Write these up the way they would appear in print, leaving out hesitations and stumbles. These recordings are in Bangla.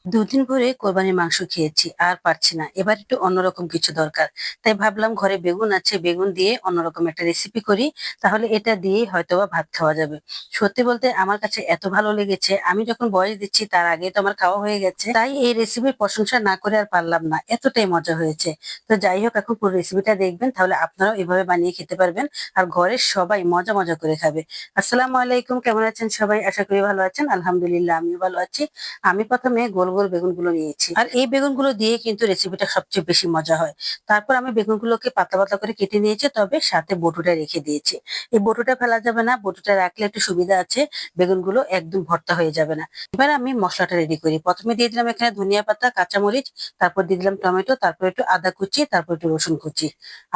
দুদিন ধরে কোরবানির মাংস খেয়েছি, আর পারছি না। এবার একটু অন্যরকম কিছু দরকার। তাই ভাবলাম ঘরে বেগুন আছে, বেগুন দিয়ে অন্যরকম একটা রেসিপি করি। তাহলে এটা দিয়েই হয়তোবা ভাত খাওয়া যাবে। সত্যি বলতে আমার কাছে এত ভালো লেগেছে, আমি যখন বয়স দিচ্ছি তার আগে তো আমার খাওয়া হয়ে গেছে। তাই এই রেসিপির প্রশংসা না করে আর পারলাম না। এতটাই মজা হয়েছে। তো যাই হোক, এখন পুরো রেসিপিটা দেখবেন, তাহলে আপনারাও এভাবে বানিয়ে খেতে পারবেন। আর ঘরের সবাই মজা মজা করে খাবে। আসসালামু আলাইকুম, কেমন আছেন সবাই? আশা করি ভালো আছেন। আলহামদুলিল্লাহ, আমিও ভালো আছি। আমি প্রথমে গোল গোল বেগুনগুলো নিয়েছি, আর এই বেগুনগুলো দিয়ে কিন্তু রেসিপিটা সবচেয়ে বেশি মজা হয়। তারপর আমি বেগুনগুলোকে পাতলা পাতলা করে কেটে নিয়েছি, তবে সাথে বটুটা রেখে দিয়েছি। এই বটুটা ফেলা যাবে না, বটুটা রাখলে একটু সুবিধা আছে, বেগুনগুলো একদম ভর্তা হয়ে যাবে না। এবার আমি মশলাটা রেডি করি। প্রথমে দিয়ে দিলাম এখানে ধনিয়া পাতা, কাঁচামরিচ, তারপর দিয়ে দিলাম টমেটো, তারপর একটু আদা কুচি, তারপর একটু রসুন কুচি।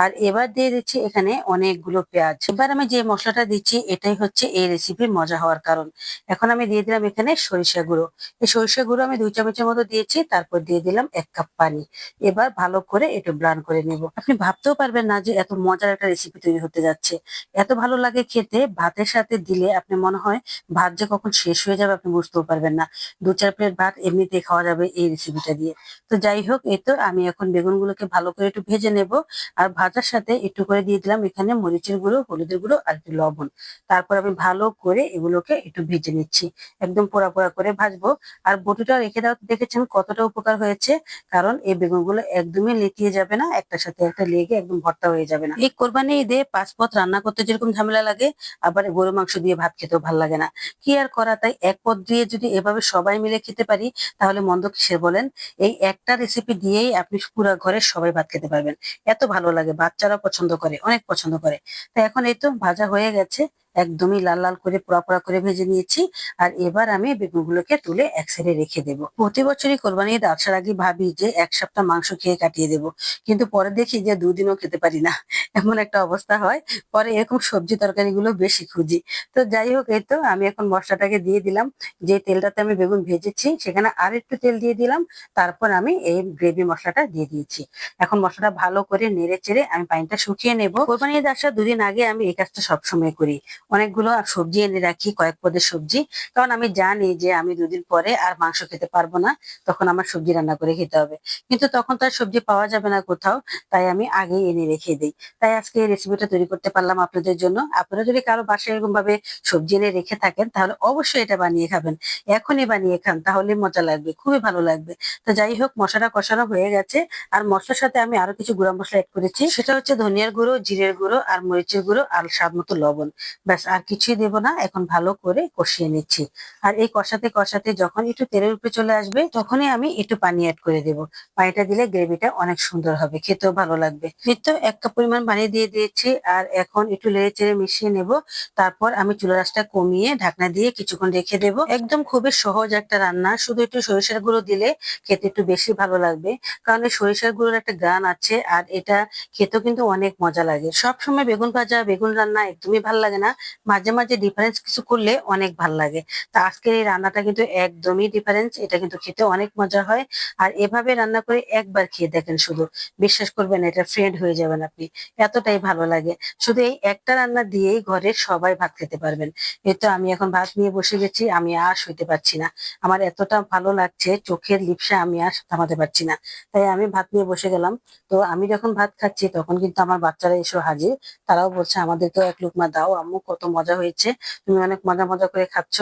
আর এবার দিয়ে দিচ্ছি এখানে অনেকগুলো পেঁয়াজ। এবার আমি যে মশলাটা দিচ্ছি এটাই হচ্ছে এই রেসিপির মজা হওয়ার কারণ। এখন আমি দিয়ে দিলাম এখানে সরিষা গুঁড়ো। এই সরিষা গুঁড়ো আমি 2 চামচের মতো দিয়েছি, তারপর দিয়ে দিলাম 1 কাপ পানি। এবার ভালো করে একটু ব্লান করে নেব। আপনি ভাবতেও পারবেন না যে এত মজার একটা রেসিপি তৈরি হতে যাচ্ছে। এত ভালো লাগে খেতে, ভাতের সাথে দিলে আপনি মনে হয় ভাত যে কখন শেষ হয়ে যাবে আপনি বুঝতেও পারবেন না। 2-4 প্লেট ভাত এমনিতেই খাওয়া যাবে এই রেসিপিটা দিয়ে। তো যাই হোক, এই তো আমি এখন বেগুনগুলোকে ভালো করে একটু ভেজে নেব। আর ভাজার সাথে একটু করে দিয়ে দিলাম এখানে মরিচের গুঁড়ো, হলুদের গুঁড়ো আর একটু লবণ। তারপর আমি ভালো করে এগুলোকে একটু ভেজে নিচ্ছি। একদম পোড়া পোড়া করে ভাজবো। আর বটিটা রেখে দেওয়া দেখেছেন কতটা উপকার হয়েছে। কারণ এই বেগুনগুলো একদমই লেটিয়ে যাবে না, একটার সাথে একটা লেগে একদম ভর্তা হয়ে যাবে না। এই কোরবানি ঈদে 5 পদ রান্না করতে যেরকম ঝামেলা লাগে, আবার গরু মাংস দিয়ে ভাত খেতেও ভালো লাগে না। কি আর করা, তাই এক পদ দিয়ে যদি এভাবে সবাই মিলে খেতে পারি, তাহলে মন্দ কিসের বলেন? এই একটা রেসিপি দিয়েই আপনি পুরা ঘরের সবাই ভাত খেতে পারবেন। এত ভালো লাগে, বাচ্চারা পছন্দ করে, অনেক পছন্দ করে। তাই এখন এই তো ভাজা হয়ে গেছে। একদমই লাল লাল করে পোড়া পোড়া করে ভেজে নিয়েছি। আর এবার আমি বেগুনগুলোকে তুলে এক সাইডে রেখে দেবো। প্রতি বছরই কোরবানি ঈদ আসার আগে ভাবি যে 1 সপ্তাহ মাংস খেয়ে কাটিয়ে দেবো। কিন্তু পরে দেখি যে 2 দিনও খেতে পারি না। এমন একটা অবস্থা হয়। পরে এরকম সবজি তরকারি গুলো বেশি খুঁজি। তো যাই হোক, এই তো আমি এখন মশলাটাকে দিয়ে দিলাম। যে তেলটাতে আমি বেগুন ভেজেছি সেখানে আর একটু তেল দিয়ে দিলাম। তারপর আমি এই গ্রেভি মশলাটা দিয়ে দিয়েছি। এখন মশলাটা ভালো করে নেড়ে চেড়ে আমি পানিটা শুকিয়ে নেব। কোরবানি ঈদ আসার 2 দিন আগে আমি এই কাজটা সবসময় করি। অনেকগুলো সবজি এনে রাখি, কয়েক পদের সবজি। কারণ আমি জানি যে আমি 2 দিন পরে আর মাংস খেতে পারবো না। তখন আমার সবজি রান্না করে খেতে হবে। কিন্তু তখন তো আর সবজি পাওয়া যাবে না কোথাও। তাই আমি আগেই এনে রেখে দেই। তাই আজকে এই রেসিপিটা তৈরি করতে পারলাম আপনাদের জন্য। আপনারা যদি কারো বাসায় এরকম ভাবে সবজি এনে রেখে থাকেন, তাহলে অবশ্যই এটা বানিয়ে খাবেন। এখনই বানিয়ে খান, তাহলে মজা লাগবে, খুবই ভালো লাগবে। তো যাই হোক, মশলাটা কষানো হয়ে গেছে। আর মশলার সাথে আমি আরো কিছু গুঁড়া মশলা এড করেছি। সেটা হচ্ছে ধনিয়ার গুঁড়ো, জিরের গুঁড়ো আর মরিচের গুঁড়ো আর স্বাদ মতো লবণ। ব্যাস, আর কিছুই দেব না। এখন ভালো করে কষিয়ে নিচ্ছি। আর এই কষাতে কষাতে যখন একটু তেলের উপরে চলে আসবে, তখনই আমি একটু পানি অ্যাড করে দেব। পানিটা দিলে গ্রেভিটা অনেক সুন্দর হবে, খেতেও ভালো লাগবে। এই তো 1 কাপ পরিমাণ পানি দিয়ে দিয়েছি। আর এখন একটু নেড়ে চেড়ে মিশিয়ে নেব। তারপর আমি চুলার আঁচটা কমিয়ে ঢাকনা দিয়ে কিছুক্ষণ রেখে দেব। একদম খুবই সহজ একটা রান্না, শুধু একটু সরিষার গুঁড়ো দিলে খেতে একটু বেশি ভালো লাগবে। কারণ এই সরিষার গুঁড়োর একটা গান আছে, আর এটা খেতেও কিন্তু অনেক মজা লাগে। সবসময় বেগুন ভাজা, বেগুন রান্না একদমই ভাল লাগে না। মাঝে মাঝে ডিফারেন্স কিছু করলে অনেক ভাল লাগে। তা আজকের এই রান্নাটা কিন্তু একদমই ডিফারেন্স, এটা কিন্তু খেতে অনেক মজা হয়। আর এভাবে রান্না করে একবার খেয়ে দেখেন শুধু, বিশ্বাস করবেন এটা ফ্রেন্ড হয়ে যাবেন আপনি। এতটাই ভালো লাগে। শুধু এই একটা রান্না দিয়েই ঘরের সবাই ভাত খেতে পারবেন। এই তো আমি এখন ভাত নিয়ে বসে গেছি, আমি আর শুইতে পারছি না। আমার এতটা ভালো লাগছে, চোখের লিপসা আমি আর থামাতে পারছি না। তাই আমি ভাত নিয়ে বসে গেলাম। তো আমি যখন ভাত খাচ্ছি তখন কিন্তু আমার বাচ্চারা এসে হাজির। তারাও বলছে আমাদেরকেও 1 লুকমা দাও আম্মু, কত মজা হয়েছে, তুমি অনেক মজা মজা করে খাচ্ছ।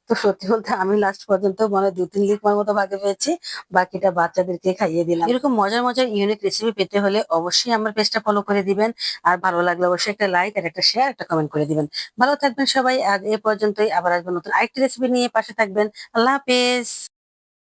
তো সত্যি বলতে আমি লাস্ট পর্যন্ত মানে 2-3 লুকমার মতো ভাগে পেয়েছি। বাকিটা বাচ্চাদেরকে খাইয়ে দিলাম। এরকম মজার মজার ইউনিক রেসিপি পেতে হলে অবশ্যই আমার পেজটা ফলো করে দিবেন। আর ভালো লাগলে অবশ্যই একটা লাইক আর একটা শেয়ার, একটা কমেন্ট করে দিবেন। ভালো থাকবেন সবাই। আজ এ পর্যন্তই, আবার আসবেন নতুন আরেকটি রেসিপি নিয়ে। পাশে থাকবেন। আল্লাহ হাফেজ।